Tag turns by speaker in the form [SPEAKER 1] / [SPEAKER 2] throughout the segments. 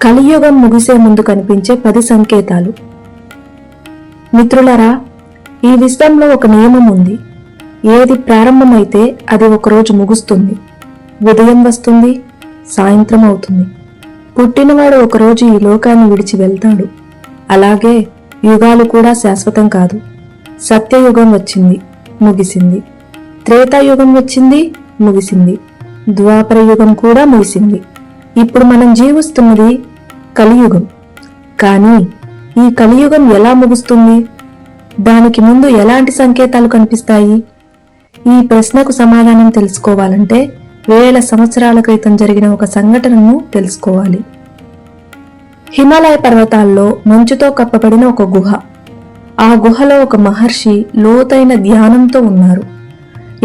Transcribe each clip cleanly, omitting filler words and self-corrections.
[SPEAKER 1] కలియుగం ముగిసే ముందు కనిపించే 10 సంకేతాలు. మిత్రులరా, ఈ విశ్వంలో ఒక నియమం ఉంది. ఏది ప్రారంభమైతే అది ఒకరోజు ముగుస్తుంది. ఉదయం వస్తుంది, సాయంత్రం అవుతుంది. పుట్టినవాడు ఒకరోజు ఈ లోకాన్ని విడిచి వెళ్తాడు. అలాగే యుగాలు కూడా శాశ్వతం కాదు. సత్యయుగం వచ్చింది, ముగిసింది. త్రేతాయుగం వచ్చింది, ముగిసింది. ద్వాపర యుగం కూడా ముగిసింది. ఇప్పుడు మనం జీవిస్తున్నది కలియుగం. కానీ ఈ కలియుగం ఎలా ముగుస్తుంది? దానికి ముందు ఎలాంటి సంకేతాలు కనిపిస్తాయి? ఈ ప్రశ్నకు సమాధానం తెలుసుకోవాలంటే వేల సంవత్సరాల క్రితం జరిగిన ఒక సంఘటనను తెలుసుకోవాలి. హిమాలయ పర్వతాల్లో మంచుతో కప్పబడిన ఒక గుహ. ఆ గుహలో ఒక మహర్షి లోతైన ధ్యానంతో ఉన్నారు.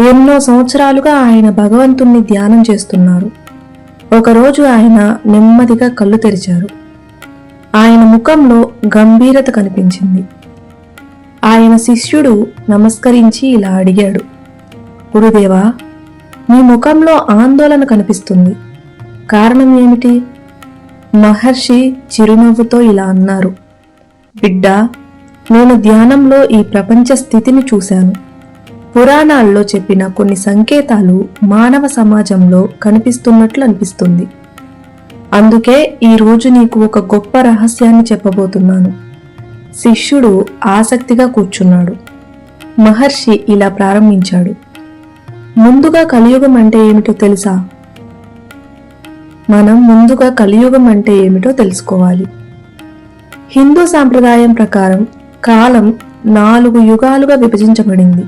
[SPEAKER 1] ఎన్నో సంవత్సరాలుగా ఆయన భగవంతుణ్ణి ధ్యానం చేస్తున్నారు. ఒకరోజు ఆయన నెమ్మదిగా కళ్ళు తెరిచారు. ఆయన ముఖంలో గంభీరత కనిపించింది. ఆయన శిష్యుడు నమస్కరించి ఇలా అడిగాడు, గురుదేవా, మీ ముఖంలో ఆందోళన కనిపిస్తుంది. కారణం ఏమిటి? మహర్షి చిరునవ్వుతో ఇలా అన్నారు, బిడ్డా, నేను ధ్యానంలో ఈ ప్రపంచ స్థితిని చూశాను. పురాణాల్లో చెప్పిన కొన్ని సంకేతాలు మానవ సమాజంలో కనిపిస్తున్నట్లు అనిపిస్తుంది. అందుకే ఈరోజు నీకు ఒక గొప్ప రహస్యాన్ని చెప్పబోతున్నాను. శిష్యుడు ఆసక్తిగా కూర్చున్నాడు. మహర్షి ఇలా ప్రారంభించాడు, ముందుగా కలియుగం అంటే ఏమిటో తెలుసా? మనం ముందుగా కలియుగం అంటే ఏమిటో తెలుసుకోవాలి. హిందూ సాంప్రదాయం ప్రకారం కాలం 4 యుగాలుగా విభజించబడింది.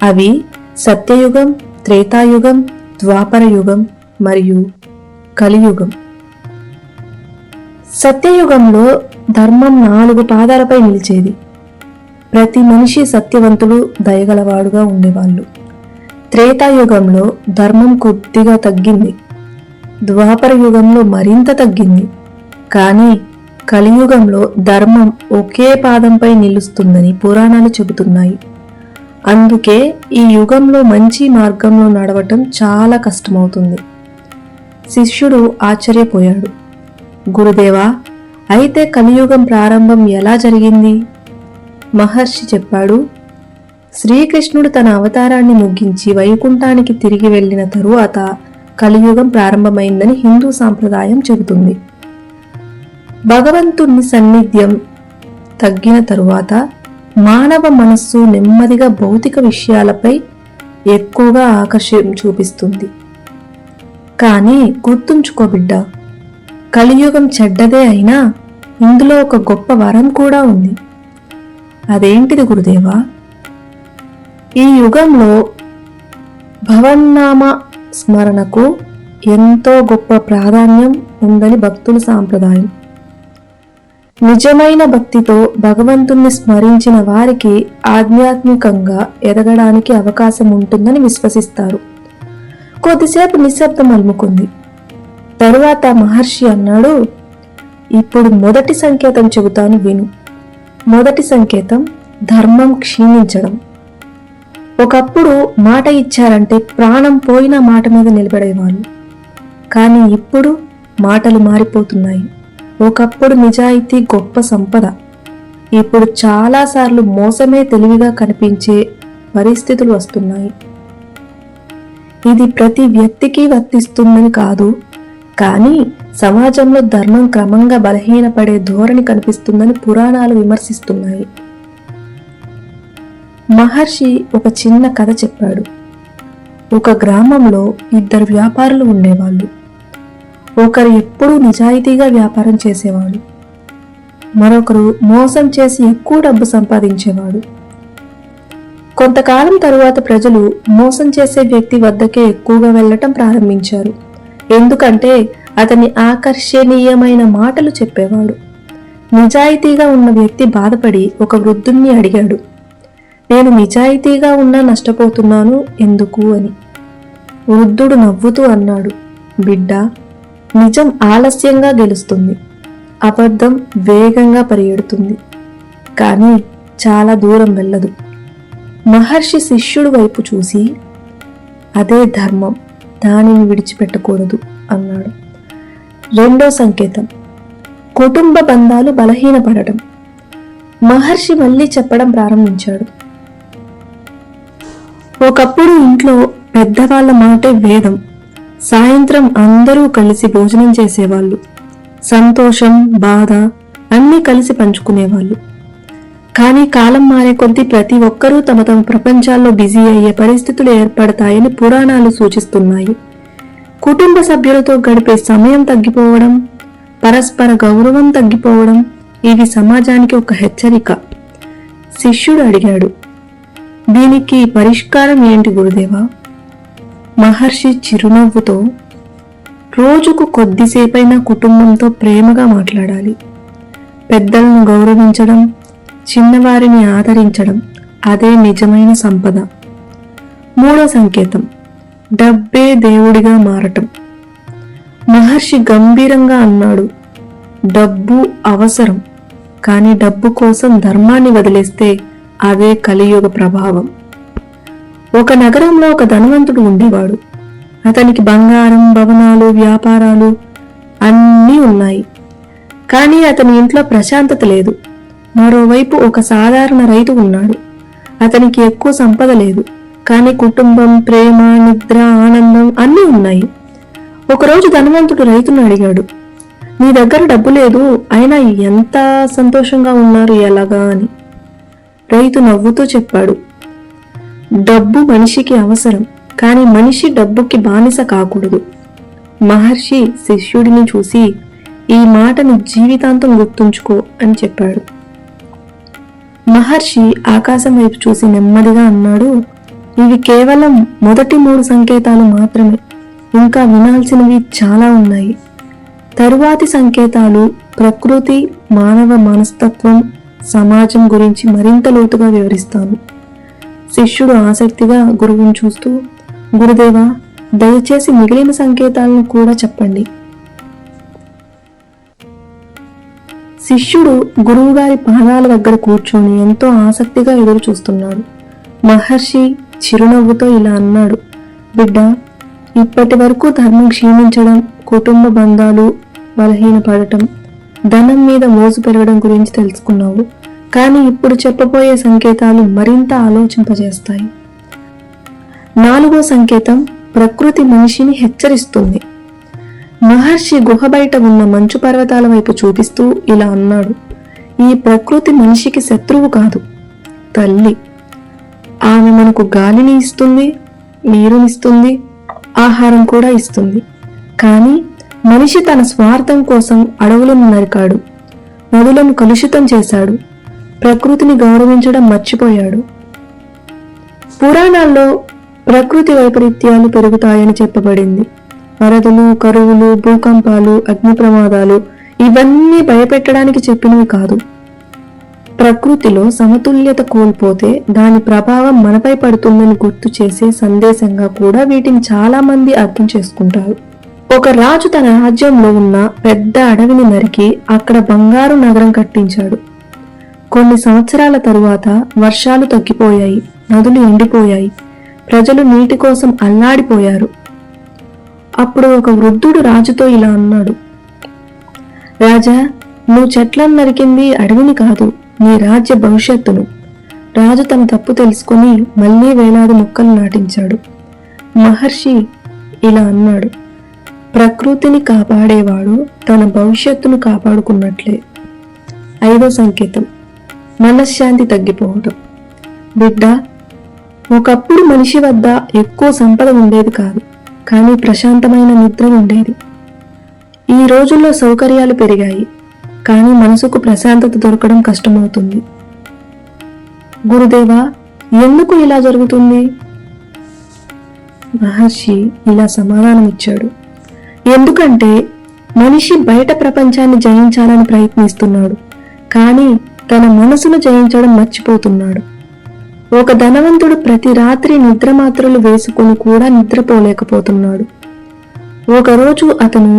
[SPEAKER 1] అవి సత్యయుగం, త్రేతాయుగం, ద్వాపర యుగం మరియు కలియుగం. సత్యయుగంలో ధర్మం 4 పాదాలపై నిలిచేది. ప్రతి మనిషి సత్యవంతుడు, దయగలవాడుగా ఉండేవాళ్ళు. త్రేతాయుగంలో ధర్మం కొద్దిగా తగ్గింది. ద్వాపర యుగంలో మరింత తగ్గింది. కానీ కలియుగంలో ధర్మం ఒకే పాదంపై నిలుస్తుందని పురాణాలు చెబుతున్నాయి. అందుకే ఈ యుగంలో మంచి మార్గంలో నడవటం చాలా కష్టమవుతుంది. శిష్యుడు ఆశ్చర్యపోయాడు. గురుదేవా, అయితే కలియుగం ప్రారంభం ఎలా జరిగింది? మహర్షి చెప్పాడు, శ్రీకృష్ణుడు తన అవతారాన్ని ముగించి వైకుంఠానికి తిరిగి వెళ్లిన తరువాత కలియుగం ప్రారంభమైందని హిందూ సాంప్రదాయం చెబుతుంది. భగవంతుని సన్నిధ్యం తగ్గిన తరువాత మానవ మనస్సు నెమ్మదిగా భౌతిక విషయాలపై ఎక్కువగా ఆకర్షణ చూపిస్తుంది. కానీ గుర్తుంచుకో బిడ్డా, కలియుగం చెడ్డదే అయినా ఇందులో ఒక గొప్ప వరం కూడా ఉంది. అదేంటిది గురుదేవా? ఈ యుగంలో భవన్నామ స్మరణకు ఎంతో గొప్ప ప్రాధాన్యం ఉందని భక్తుల సాంప్రదాయం. నిజమైన భక్తితో భగవంతుణ్ణి స్మరించిన వారికి ఆధ్యాత్మికంగా ఎదగడానికి అవకాశం ఉంటుందని విశ్వసిస్తారు. కొద్దిసేపు నిశ్శబ్దం అలుముకుంది. తరువాత మహర్షి అన్నాడు, ఇప్పుడు మొదటి సంకేతం చెబుతాను, విను. మొదటి సంకేతం ధర్మం క్షీణించడం. ఒకప్పుడు మాట ఇచ్చారంటే ప్రాణం పోయిన మాట మీద నిలబడేవాళ్ళు. కానీ ఇప్పుడు మాటలు మారిపోతున్నాయి. ఒకప్పుడు నిజాయితీ గొప్ప సంపద. ఇప్పుడు చాలాసార్లు మోసమే తెలివిగా కనిపించే పరిస్థితులు వస్తున్నాయి. ఇది ప్రతి వ్యక్తికి వర్తిస్తుందని కాదు, కానీ సమాజంలో ధర్మం క్రమంగా బలహీనపడే ధోరణి కనిపిస్తుందని పురాణాలు విమర్శిస్తున్నాయి. మహర్షి ఒక చిన్న కథ చెప్పాడు. ఒక గ్రామంలో 2 వ్యాపారులు ఉండేవాళ్ళు. ఒకరు ఎప్పుడూ నిజాయితీగా వ్యాపారం చేసేవాడు. మరొకరు మోసం చేసి ఎక్కువ డబ్బు సంపాదించేవాడు. కొంతకాలం తరువాత ప్రజలు మోసం చేసే వ్యక్తి వద్దకే ఎక్కువగా వెళ్లటం ప్రారంభించారు. ఎందుకంటే అతని ఆకర్షణీయమైన మాటలు చెప్పేవాడు. నిజాయితీగా ఉన్న వ్యక్తి బాధపడి ఒక వృద్ధుణ్ణి అడిగాడు, నేను నిజాయితీగా ఉన్నా నష్టపోతున్నాను ఎందుకు అని. వృద్ధుడు నవ్వుతూ అన్నాడు, బిడ్డా, నిజం ఆలస్యంగా గెలుస్తుంది, అబద్ధం వేగంగా పరిగెడుతుంది, కానీ చాలా దూరం వెళ్ళదు. మహర్షి శిష్యుడు వైపు చూసి, అదే ధర్మం, దానిని విడిచిపెట్టకూడదు అన్నాడు. రెండో సంకేతం కుటుంబ బంధాలు బలహీనపడటం. మహర్షి మళ్ళీ చెప్పడం ప్రారంభించాడు. ఒకప్పుడు ఇంట్లో పెద్దవాళ్ల మాటే వేదం. సాయంత్రం అందరూ కలిసి భోజనం చేసేవాళ్ళు. సంతోషం, బాధ అన్నీ కలిసి పంచుకునేవాళ్ళు. కానీ కాలం మారే కొద్దీ ప్రతి ఒక్కరూ తమ తమ ప్రపంచాల్లో బిజీ అయ్యే పరిస్థితులు ఏర్పడతాయని పురాణాలు సూచిస్తున్నాయి. కుటుంబ సభ్యులతో గడిపే సమయం తగ్గిపోవడం, పరస్పర గౌరవం తగ్గిపోవడం ఇవి సమాజానికి ఒక హెచ్చరిక. శిష్యుడు అడిగాడు, దీనికి పరిష్కారం ఏంటి గురుదేవా? మహర్షి చిరునవ్వుతో, రోజుకు కొద్దిసేపైనా కుటుంబంతో ప్రేమగా మాట్లాడాలి. పెద్దలను గౌరవించడం, చిన్నవారిని ఆదరించడం అదే నిజమైన సంపద. మూడో సంకేతం, డబ్బే దేవుడిగా మారటం. మహర్షి గంభీరంగా అన్నాడు, డబ్బు అవసరం, కానీ డబ్బు కోసం ధర్మాన్ని వదిలేస్తే అదే కలియుగ ప్రభావం. ఒక నగరంలో ఒక ధనవంతుడు ఉండేవాడు. అతనికి బంగారం, భవనాలు, వ్యాపారాలు అన్నీ ఉన్నాయి. కానీ అతని ఇంట్లో ప్రశాంతత లేదు. మరోవైపు ఒక సాధారణ రైతు ఉన్నాడు. అతనికి ఎక్కువ సంపద లేదు, కానీ కుటుంబం, ప్రేమ, నిద్ర, ఆనందం అన్నీ ఉన్నాయి. ఒకరోజు ధనవంతుడు రైతును అడిగాడు, నీ దగ్గర డబ్బు లేదు, అయినా ఎంత సంతోషంగా ఉన్నారు ఎలాగా అని. రైతు నవ్వుతూ చెప్పాడు, డబ్బు మనిషికి అవసరం, కానీ మనిషి డబ్బుకి బానిస కాకూడదు. మహర్షి శిష్యుడిని చూసి, ఈ మాటను జీవితాంతం గుర్తుంచుకో అని చెప్పాడు. మహర్షి ఆకాశం వైపు చూసి నెమ్మదిగా అన్నాడు, ఇవి కేవలం మొదటి 3 సంకేతాలు మాత్రమే. ఇంకా వినాల్సినవి చాలా ఉన్నాయి. తరువాతి సంకేతాలు ప్రకృతి, మానవ మనస్తత్వం, సమాజం గురించి మరింత లోతుగా వివరిస్తాను. శిష్యుడు ఆసక్తిగా గురువును చూస్తూ, గురుదేవా, దయచేసి మిగిలిన సంకేతాలను కూడా చెప్పండి. శిష్యుడు గురువుగారి పాదాల దగ్గర కూర్చొని ఎంతో ఆసక్తిగా ఎదురు చూస్తున్నాడు. మహర్షి చిరునవ్వుతో ఇలా అన్నాడు, బిడ్డ, ఇప్పటి వరకు ధర్మం క్షీణించడం, కుటుంబ బంధాలు బలహీనపడటం, ధనం మీద మోజు పెరగడం గురించి తెలుసుకున్నావు. కానీ ఇప్పుడు చెప్పబోయే సంకేతాలు మరింత ఆలోచింపజేస్తాయి. 4వ సంకేతం, ప్రకృతి మనిషిని హెచ్చరిస్తుంది. మహర్షి గుహ బయట ఉన్న మంచు పర్వతాల వైపు చూపిస్తూ ఇలా అన్నాడు, ఈ ప్రకృతి మనిషికి శత్రువు కాదు, తల్లి. ఆమె మనకు గాలిని ఇస్తుంది, నీరునిస్తుంది, ఆహారం కూడా ఇస్తుంది. కానీ మనిషి తన స్వార్థం కోసం అడవులను నరికాడు, నదులను కలుషితం చేశాడు, ప్రకృతిని గౌరవించడం మర్చిపోయాడు. పురాణాల్లో ప్రకృతి వైపరీత్యాలు పెరుగుతాయని చెప్పబడింది. వరదలు, కరువులు, భూకంపాలు, అగ్ని ప్రమాదాలు ఇవన్నీ భయపెట్టడానికి చెప్పినవి కాదు. ప్రకృతిలో సమతుల్యత కోల్పోతే దాని ప్రభావం మనపై పడుతుందని గుర్తు చేసే సందేశంగా కూడా వీటిని చాలా మంది అర్థం చేసుకుంటారు. ఒక రాజు తన రాజ్యంలో ఉన్న పెద్ద అడవిని నరికి అక్కడ బంగారు నగరం కట్టించాడు. కొన్ని సంవత్సరాల తరువాత వర్షాలు తగ్గిపోయాయి, నదులు ఎండిపోయాయి, ప్రజలు నీటి కోసం అల్లాడిపోయారు. అప్పుడు ఒక వృద్ధుడు రాజుతో ఇలా అన్నాడు, రాజా, నువ్వు చెట్లను నరికింది అడవిని కాదు, నీ రాజ్య భవిష్యత్తును. రాజు తన తప్పు తెలుసుకొని మళ్లీ వేలాది మొక్కలు నాటించాడు. మహర్షి ఇలా అన్నాడు, ప్రకృతిని కాపాడేవాడు తన భవిష్యత్తును కాపాడుకున్నట్లే. 5వ సంకేతం, మనశ్శాంతి తగ్గిపోవడం. బిడ్డ, ఒకప్పుడు మనిషి వద్ద ఎక్కువ సంపద ఉండేది కాదు, కానీ ప్రశాంతమైన నిద్ర ఉండేది. ఈ రోజుల్లో సౌకర్యాలు పెరిగాయి, కానీ మనసుకు ప్రశాంతత దొరకడం కష్టమవుతుంది. గురుదేవా, ఎందుకు ఇలా జరుగుతుంది? మహర్షి ఇలా సమాధానమిచ్చాడు, ఎందుకంటే మనిషి బయట ప్రపంచాన్ని జయించాలని ప్రయత్నిస్తున్నాడు, కానీ తన మనసును జయించడం మర్చిపోతున్నాడు. ఒక ధనవంతుడు ప్రతి రాత్రి నిద్ర మాత్రలు వేసుకుని కూడా నిద్రపోలేకపోతున్నాడు. ఒకరోజు అతను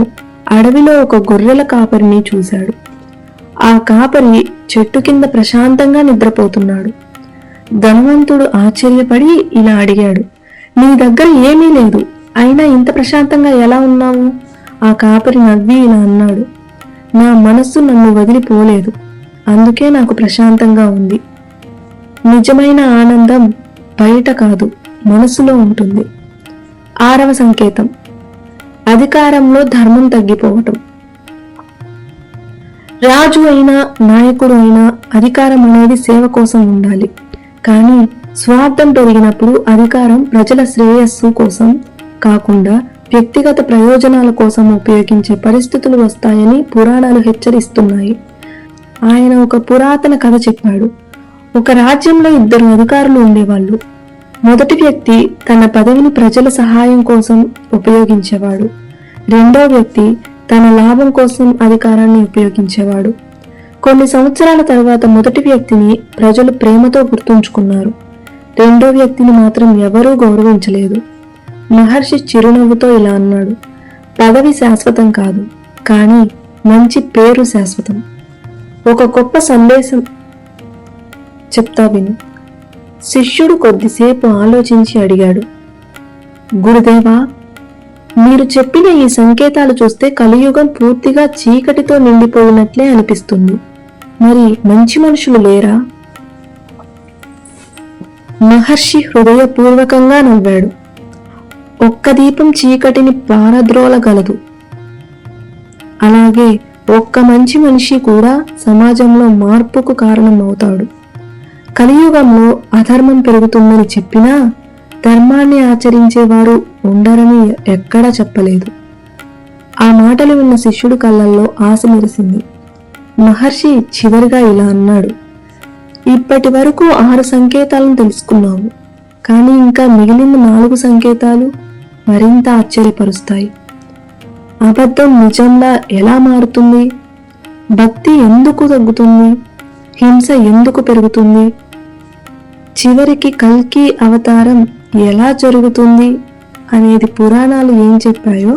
[SPEAKER 1] అడవిలో ఒక గొర్రెల కాపరిని చూశాడు. ఆ కాపరి చెట్టు కింద ప్రశాంతంగా నిద్రపోతున్నాడు. ధనవంతుడు ఆశ్చర్యపడి ఇలా అడిగాడు, నీ దగ్గర ఏమీ లేదు, అయినా ఇంత ప్రశాంతంగా ఎలా ఉన్నావు? ఆ కాపరి నవ్వి ఇలా అన్నాడు, నా మనస్సు నన్ను వదిలిపోలేదు, అందుకే నాకు ప్రశాంతంగా ఉంది. నిజమైన ఆనందం బయట కాదు, మనసులో ఉంటుంది. 6వ సంకేతం, అధికారంలో ధర్మం తగ్గిపోవటం. రాజు అయినా నాయకుడు అయినా అధికారం అనేది సేవ కోసం ఉండాలి. కానీ స్వార్థం పెరిగినప్పుడు అధికారం ప్రజల శ్రేయస్సు కోసం కాకుండా వ్యక్తిగత ప్రయోజనాల కోసం ఉపయోగించే పరిస్థితులు వస్తాయని పురాణాలు హెచ్చరిస్తున్నాయి. ఆయన ఒక పురాతన కథ చెప్పాడు. ఒక రాజ్యంలో 2 అధికారులు ఉండేవాళ్ళు. మొదటి వ్యక్తి తన పదవిని ప్రజల సహాయం కోసం ఉపయోగించేవాడు. రెండో వ్యక్తి తన లాభం కోసం అధికారాన్ని ఉపయోగించేవాడు. కొన్ని సంవత్సరాల తర్వాత మొదటి వ్యక్తిని ప్రజలు ప్రేమతో గుర్తుంచుకున్నారు. రెండో వ్యక్తిని మాత్రం ఎవరూ గౌరవించలేదు. మహర్షి చిరునవ్వుతో ఇలా అన్నాడు, పదవి శాశ్వతం కాదు, కానీ మంచి పేరు శాశ్వతం. ఒక గొప్ప సందేశం చెప్తా విను. శిష్యుడు కొద్దిసేపు ఆలోచించి అడిగాడు, గురుదేవా, మీరు చెప్పిన ఈ సంకేతాలు చూస్తే కలియుగం పూర్తిగా చీకటితో నిండిపోయినట్లే అనిపిస్తుంది. మరి మంచి మనుషులు లేరా? మహర్షి హృదయపూర్వకంగా నవ్వాడు. ఒక్క దీపం చీకటిని పారద్రోలగలదు. అలాగే ఒక్క మంచి మనిషి కూడా సమాజంలో మార్పుకు కారణమవుతాడు. కలియుగంలో అధర్మం పెరుగుతుందని చెప్పినా ధర్మాన్ని ఆచరించేవారు ఉండరని ఎక్కడా చెప్పలేదు. ఆ మాటలు విన్న శిష్యుడి కళ్ళల్లో ఆశ మెరిసింది. మహర్షి చివరిగా ఇలా అన్నాడు, ఇప్పటి వరకు 6 సంకేతాలను తెలుసుకున్నావు, కానీ ఇంకా మిగిలిన 4 సంకేతాలు మరింత ఆశ్చర్యపరుస్తాయి. అబద్ధం నిజంగా ఎలా మారుతుంది? భక్తి ఎందుకు తగ్గుతుంది? హింస ఎందుకు పెరుగుతుంది? చివరికి కల్కి అవతారం ఎలా జరుగుతుంది అనేది పురాణాలు ఏం చెప్పాయో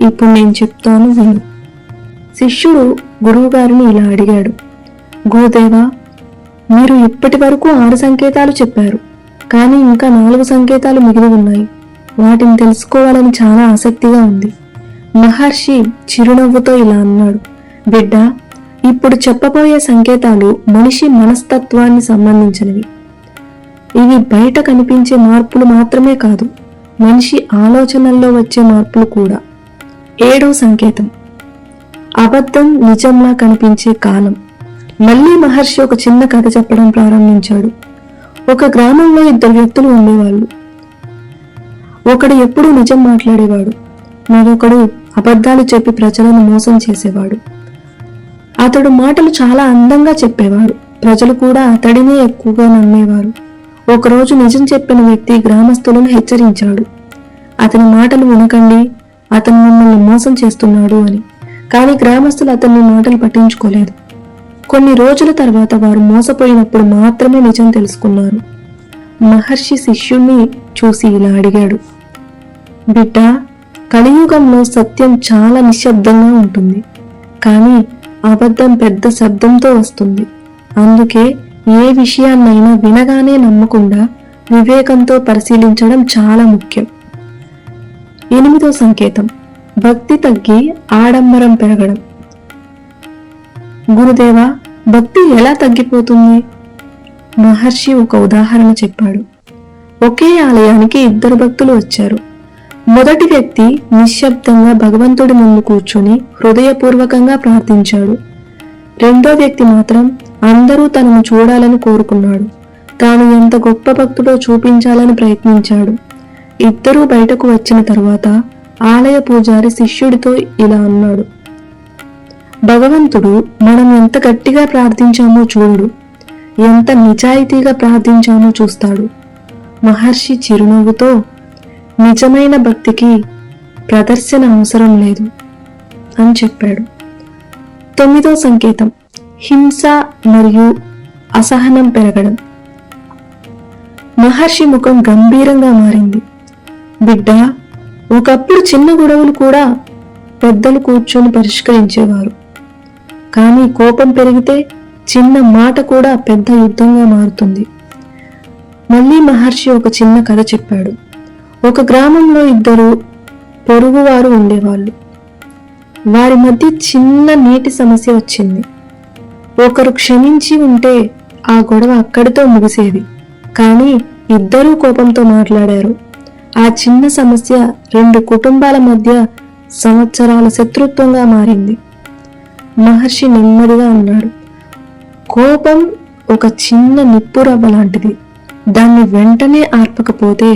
[SPEAKER 1] ఇప్పుడు నేను చెప్తాను విను. శిష్యుడు గురువుగారిని ఇలా అడిగాడు, గురుదేవా, మీరు ఇప్పటి వరకు 6 సంకేతాలు చెప్పారు, కానీ ఇంకా 4 సంకేతాలు మిగిలి ఉన్నాయి. వాటిని తెలుసుకోవాలని చాలా ఆసక్తిగా ఉంది. మహర్షి చిరునవ్వుతో ఇలా అన్నాడు, బిడ్డ, ఇప్పుడు చెప్పబోయే సంకేతాలు మనిషి మనస్తత్వాన్ని సంబంధించినవి. ఇవి బయట కనిపించే మార్పులు మాత్రమే కాదు, మనిషి ఆలోచనల్లో వచ్చే మార్పులు కూడా. 7వ సంకేతం, అబద్ధం నిజంలా కనిపించే కాలం. మళ్ళీ మహర్షి ఒక చిన్న కథ చెప్పడం ప్రారంభించాడు. ఒక గ్రామంలో 2 వ్యక్తులు ఉండేవాళ్ళు. ఒకడు ఎప్పుడూ నిజం మాట్లాడేవాడు, మరొకడు అబద్ధాలు చెప్పి ప్రజలను మోసం చేసేవాడు. అతడు మాటలు చాలా అందంగా చెప్పేవాడు, ప్రజలు కూడా అతడినే ఎక్కువగా నమ్మేవారు. ఒకరోజు నిజం చెప్పిన వ్యక్తి గ్రామస్తులను హెచ్చరించాడు, అతని మాటలు వినకండి, అతను మిమ్మల్ని మోసం చేస్తున్నాడు అని. కానీ గ్రామస్తులు అతని మాటలు పట్టించుకోలేదు. కొన్ని రోజుల తర్వాత వారు మోసపోయినప్పుడు మాత్రమే నిజం తెలుసుకున్నారు. మహర్షి శిష్యుణ్ణి చూసి ఇలా అడిగాడు, బిడ్డ, కలియుగంలో సత్యం చాలా నిశ్శబ్దంగా ఉంటుంది, కానీ అబద్ధం పెద్ద శబ్దంతో వస్తుంది. అందుకే ఏ విషయాన్నైనా వినగానే నమ్మకుండా వివేకంతో పరిశీలించడం చాలా ముఖ్యం. 8వ సంకేతం, భక్తి తగ్గి ఆడంబరం పెరగడం. గురుదేవా, భక్తి ఎలా తగ్గిపోతుంది? మహర్షి ఒక ఉదాహరణ చెప్పాడు. ఒకే ఆలయానికి 2 భక్తులు వచ్చారు. మొదటి వ్యక్తి నిశ్శబ్దంగా భగవంతుడి ముందు కూర్చొని హృదయపూర్వకంగా ప్రార్థించాడు. రెండో వ్యక్తి మాత్రం అందరూ తనను చూడాలని కోరుకున్నాడు. తాను ఎంత గొప్ప భక్తుడో చూపించాలని ప్రయత్నించాడు. ఇద్దరూ బయటకు వచ్చిన తరువాత ఆలయ పూజారి శిష్యుడితో ఇలా అన్నాడు, భగవంతుడు మనం ఎంత గట్టిగా ప్రార్థించామో చూడు, ఎంత నిజాయితీగా ప్రార్థించామో చూస్తాడు. మహర్షి చిరునవ్వుతో, నిజమైన భక్తికి ప్రదర్శన అవసరం లేదు అని చెప్పాడు. 9వ సంకేతం, హింస మరియు అసహనం పెరగడం. మహర్షి ముఖం గంభీరంగా మారింది. బిడ్డ, ఒకప్పుడు చిన్న గొడవలు కూడా పెద్దలు కూర్చొని పరిష్కరించేవారు. కానీ కోపం పెరిగితే చిన్న మాట కూడా పెద్ద యుద్ధంగా మారుతుంది. మళ్ళీ మహర్షి ఒక చిన్న కథ చెప్పాడు. ఒక గ్రామంలో 2 పొరుగువారు ఉండేవాళ్ళు. వారి మధ్య చిన్న నీటి సమస్య వచ్చింది. ఒకరు క్షమించి ఉంటే ఆ గొడవ అక్కడితో ముగిసేది. కానీ ఇద్దరూ కోపంతో మాట్లాడారు. ఆ చిన్న సమస్య 2 కుటుంబాల మధ్య సంవత్సరాల శత్రుత్వంగా మారింది. మహర్షి నెమ్మదిగా అన్నాడు, కోపం ఒక చిన్న నిప్పురవ్వ లాంటిది. దాన్ని వెంటనే ఆర్పకపోతే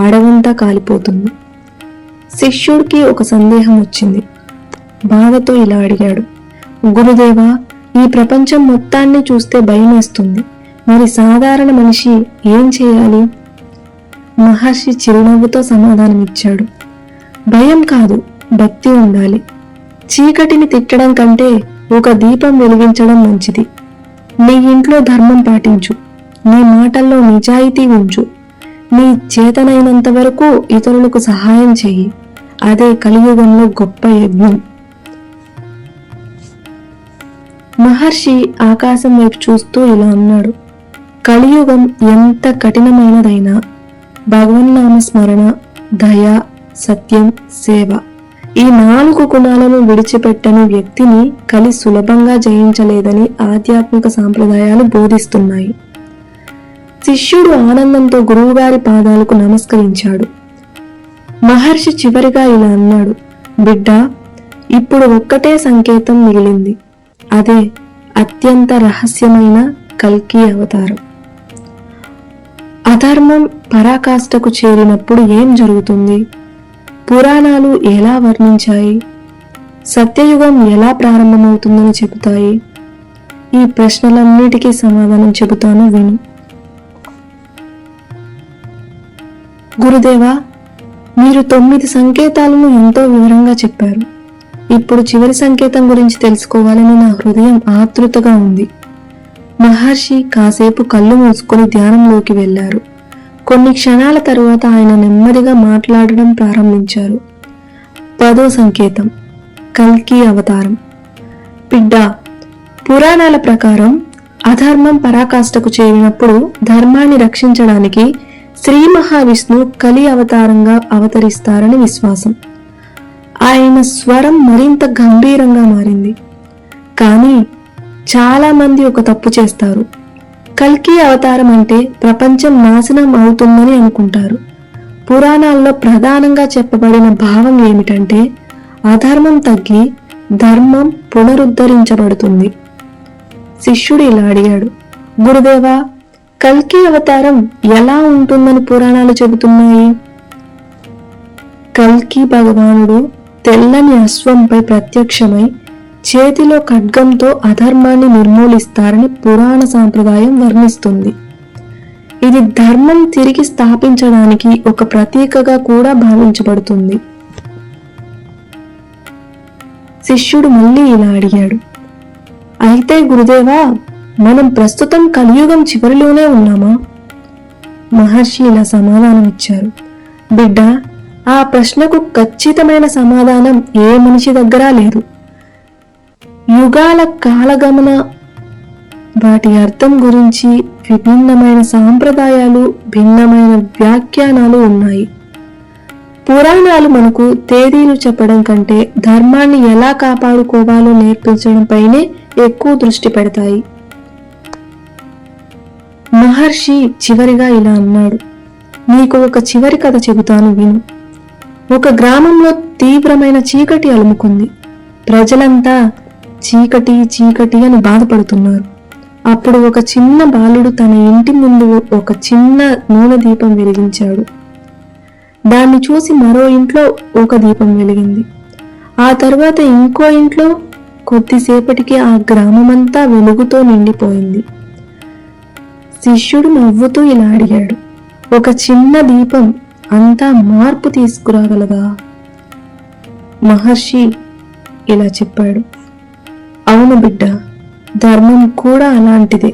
[SPEAKER 1] అడవంతా కాలిపోతుంది. శిష్యుడికి ఒక సందేహం వచ్చింది. బాధతో ఇలా అడిగాడు, గురుదేవా, ఈ ప్రపంచం మొత్తాన్ని చూస్తే భయమేస్తుంది. మరి సాధారణ మనిషి ఏం చేయాలి? మహర్షి చిరునవ్వుతో సమాధానమిచ్చాడు, భయం కాదు, భక్తి ఉండాలి. చీకటిని తిట్టడం కంటే ఒక దీపం వెలిగించడం మంచిది. నీ ఇంట్లో ధర్మం పాటించు, నీ మాటల్లో నిజాయితీ ఉంచు, నీ చేతనైనంత వరకు ఇతరులకు సహాయం చెయ్యి. అదే కలియుగంలో గొప్ప యజ్ఞం. మహర్షి ఆకాశం వైపు చూస్తూ ఇలా అన్నాడు, కలియుగం ఎంత కఠినమైనదైనా భగవన్నామ స్మరణ, దయ, సత్యం, సేవ ఈ 4 గుణాలను విడిచిపెట్టని వ్యక్తిని కలి సులభంగా జయించలేదని ఆధ్యాత్మిక సాంప్రదాయాలు బోధిస్తున్నాయి. శిష్యుడు ఆనందంతో గురువుగారి పాదాలకు నమస్కరించాడు. మహర్షి చివరిగా ఇలా అన్నాడు, బిడ్డ, ఇప్పుడు ఒక్కటే సంకేతం మిగిలింది. అదే అత్యంత రహస్యమైన కల్కి అవతారం. అధర్మం పరాకాష్ఠకు చేరినప్పుడు ఏం జరుగుతుంది? పురాణాలు ఎలా వర్ణించాయి? సత్యయుగం ఎలా ప్రారంభమవుతుందని చెబుతాయి? ఈ ప్రశ్నలన్నిటికీ సమాధానం చెబుతాను, విను. గురుదేవా, మీరు 9 సంకేతాలను ఎంతో వివరంగా చెప్పారు. ఇప్పుడు చివరి సంకేతం గురించి తెలుసుకోవాలని నా హృదయం ఆతృతగా ఉంది. మహర్షి కాసేపు కళ్ళు మూసుకొని ధ్యానంలోకి వెళ్లారు. కొన్ని క్షణాల తరువాత ఆయన నెమ్మదిగా మాట్లాడడం ప్రారంభించారు. 10వ సంకేతం, కల్కి అవతారం. బిడ్డ, పురాణాల ప్రకారం అధర్మం పరాకాష్ఠకు చేరినప్పుడు ధర్మాన్ని రక్షించడానికి శ్రీ మహావిష్ణు కలి అవతారంగా అవతరిస్తారని విశ్వాసం. ఆయన స్వరం మరింత గంభీరంగా మారింది. కానీ చాలా మంది ఒక తప్పు చేస్తారు. కల్కి అవతారం అంటే ప్రపంచం నాశనం అవుతుందని అనుకుంటారు. పురాణాల్లో ప్రధానంగా చెప్పబడిన భావం ఏమిటంటే అధర్మం తగ్గి ధర్మం పునరుద్ధరించబడుతుంది. శిష్యుడు ఇలా అడిగాడు, గురుదేవా, కల్కి అవతారం ఎలా ఉంటుందని పురాణాలు చెబుతున్నాయి? కల్కి భగవానుడు తెల్లని అశ్వంపై ప్రత్యక్షమై చేతిలో ఖడ్గంతో అధర్మాన్ని నిర్మూలిస్తారని పురాణ సాంప్రదాయం వర్ణిస్తుంది. ఇది ధర్మం తిరిగి స్థాపించడానికి ఒక ప్రతీకగా కూడా భావించబడుతుంది. శిష్యుడు మళ్ళీ ఇలా అడిగాడు, అయితే గురుదేవా, మనం ప్రస్తుతం కలియుగం చివరిలోనే ఉన్నామా? మహర్షి ఇలా సమాధానమిచ్చారు, బిడ్డ, ఆ ప్రశ్నకు ఖచ్చితమైన సమాధానం ఏ మనిషి దగ్గర లేదు. యుగాల కాలగమన వాటి అర్థం గురించి విభిన్నమైన సాంప్రదాయాలు, భిన్నమైన వ్యాఖ్యానాలు ఉన్నాయి. పురాణాలు మనకు తేదీలు చెప్పడం కంటే ధర్మాన్ని ఎలా కాపాడుకోవాలో నేర్పించడంపైనే ఎక్కువ దృష్టి పెడతాయి. మహర్షి చివరిగా ఇలా అన్నాడు, నీకు ఒక చివరి కథ చెబుతాను, విను. ఒక గ్రామంలో తీవ్రమైన చీకటి అలుముకుంది. ప్రజలంతా చీకటి చీకటి అని బాధపడుతున్నారు. అప్పుడు ఒక చిన్న బాలుడు తన ఇంటి ముందు ఒక చిన్న నూనె దీపం వెలిగించాడు. దాన్ని చూసి మరో ఇంట్లో ఒక దీపం వెలిగింది. ఆ తరువాత ఇంకో ఇంట్లో. కొద్దిసేపటికి ఆ గ్రామమంతా వెలుగుతో నిండిపోయింది. శిష్యుడు నవ్వుతూ ఇలా అడిగాడు, ఒక చిన్న దీపం అంతా మార్పు తీసుకురాగలదా? మహర్షి ఇలా చెప్పాడు, అవును బిడ్డ, ధర్మం కూడా అలాంటిదే.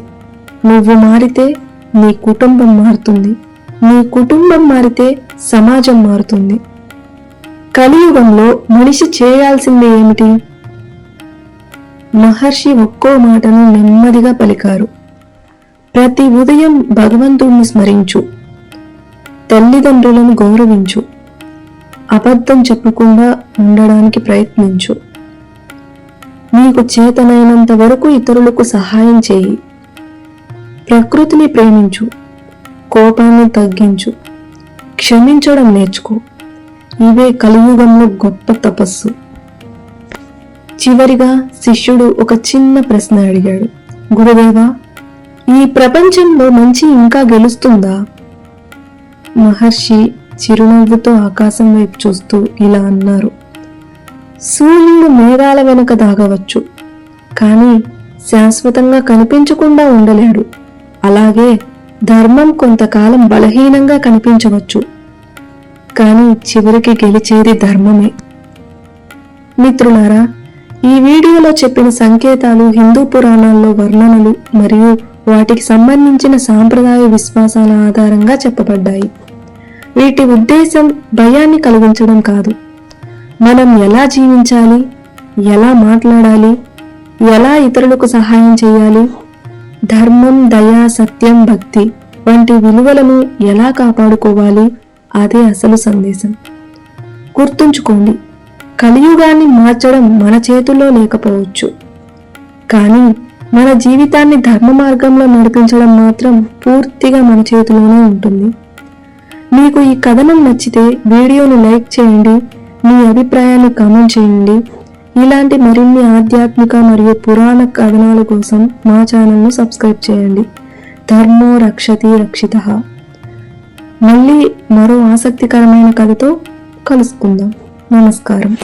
[SPEAKER 1] నువ్వు మారితే నీ కుటుంబం మారుతుంది, నీ కుటుంబం మారితే సమాజం మారుతుంది. కలియుగంలో మనిషి చేయాల్సింది ఏమిటి? మహర్షి ఒక్కో మాటను నెమ్మదిగా పలికారు. ప్రతి ఉదయం భగవంతుణ్ణి స్మరించు, తల్లిదండ్రులను గౌరవించు, అబద్ధం చెప్పకుండా ఉండడానికి ప్రయత్నించు, నీకు చేతనైనంత వరకు ఇతరులకు సహాయం చేయి. ప్రకృతిని ప్రేమించు, కోపాన్ని తగ్గించు, క్షమించడం నేర్చుకో. ఇవే కలియుగంలో గొప్ప తపస్సు. చివరిగా శిష్యుడు ఒక చిన్న ప్రశ్న అడిగాడు. గురుదేవా, ఈ ప్రపంచంలో మంచి ఇంకా గెలుస్తుందా? మహర్షి చిరునవ్వుతో ఆకాశం వైపు చూస్తూ ఇలా అన్నారు. సూర్యుడు మేఘాల వెనుక దాగవచ్చు, కానీ శాశ్వతంగా కనిపించకుండా ఉండలేడు. అలాగే ధర్మం కొంతకాలం బలహీనంగా కనిపించవచ్చు, కానీ చివరికి గెలిచేది ధర్మమే. మిత్రులారా, ఈ వీడియోలో చెప్పిన సంకేతాలు హిందూ పురాణాల్లో వర్ణనలు మరియు వాటికి సంబంధించిన సాంప్రదాయ విశ్వాసాల ఆధారంగా చెప్పబడ్డాయి. వీటి ఉద్దేశం భయాన్ని కలిగించడం కాదు. మనం ఎలా జీవించాలి, ఎలా మాట్లాడాలి, ఎలా ఇతరులకు సహాయం చేయాలి, ధర్మం, దయ, సత్యం, భక్తి వంటి విలువలను ఎలా కాపాడుకోవాలి, అదే అసలు సందేశం. గుర్తుంచుకోండి, కలియుగాన్ని మార్చడం మన చేతుల్లో లేకపోవచ్చు, కానీ మన జీవితాన్ని ధర్మ మార్గంలో నడిపించడం మాత్రం పూర్తిగా మన చేతిలోనే ఉంటుంది. మీకు ఈ కథనం నచ్చితే వీడియోను లైక్ చేయండి, మీ అభిప్రాయాన్ని కామెంట్ చేయండి. ఇలాంటి మరిన్ని ఆధ్యాత్మిక మరియు పురాణ కథనాల కోసం మా ఛానల్ను సబ్స్క్రైబ్ చేయండి. ధర్మో రక్షతి రక్షితః. మళ్ళీ మరో ఆసక్తికరమైన కథతో కలుసుకుందాం. నమస్కారం.